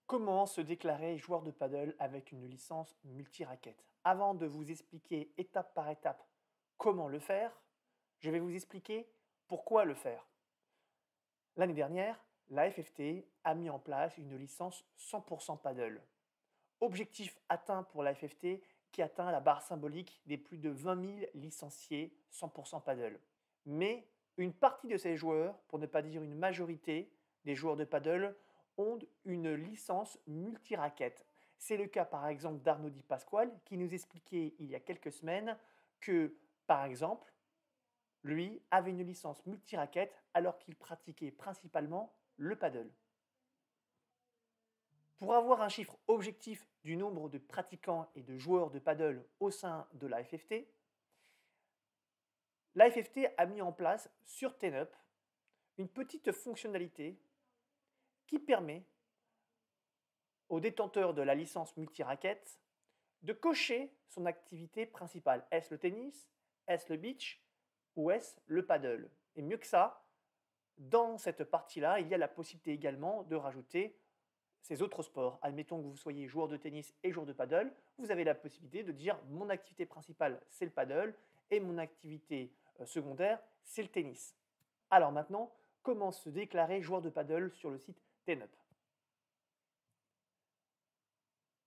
Comment se déclarer joueur de paddle avec une licence multi-raquettes? Avant de vous expliquer étape par étape comment le faire, je vais vous expliquer pourquoi le faire. L'année dernière, la FFT a mis en place une licence 100% paddle. Objectif atteint pour la FFT qui atteint la barre symbolique des plus de 20 000 licenciés 100% paddle. Mais une partie de ces joueurs, pour ne pas dire une majorité des joueurs de paddle, ont une licence multi-raquettes. C'est le cas par exemple d'Arnaud Di Pasquale qui nous expliquait il y a quelques semaines que, par exemple, lui avait une licence multi-raquettes alors qu'il pratiquait principalement le paddle. Pour avoir un chiffre objectif du nombre de pratiquants et de joueurs de paddle au sein de la FFT, la FFT a mis en place sur TenUp une petite fonctionnalité qui permet aux détenteurs de la licence multi-raquettes de cocher son activité principale. Est-ce le tennis? Est-ce le beach? Ou est-ce le paddle? Et mieux que ça, dans cette partie-là, il y a la possibilité également de rajouter ces autres sports. Admettons que vous soyez joueur de tennis et joueur de paddle, vous avez la possibilité de dire mon activité principale c'est le paddle et mon activité secondaire c'est le tennis. Alors maintenant, comment se déclarer joueur de paddle sur le site TenUp?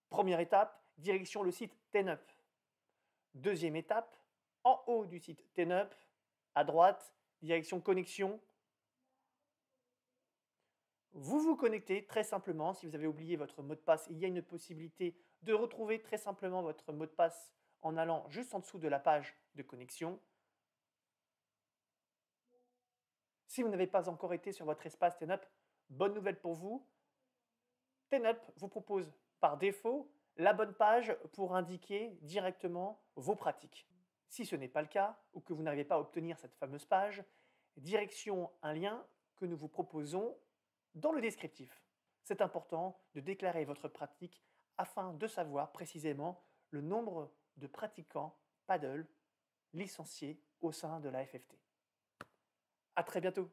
Première étape, direction le site TenUp. Deuxième étape, en haut du site TenUp, à droite, direction connexion. Vous vous connectez très simplement. Si vous avez oublié votre mot de passe, il y a une possibilité de retrouver très simplement votre mot de passe en allant juste en dessous de la page de connexion. Si vous n'avez pas encore été sur votre espace TenUp, bonne nouvelle pour vous. TenUp vous propose par défaut la bonne page pour indiquer directement vos pratiques. Si ce n'est pas le cas ou que vous n'arrivez pas à obtenir cette fameuse page, direction un lien que nous vous proposons dans le descriptif. C'est important de déclarer votre pratique afin de savoir précisément le nombre de pratiquants paddle licenciés au sein de la FFT. À très bientôt!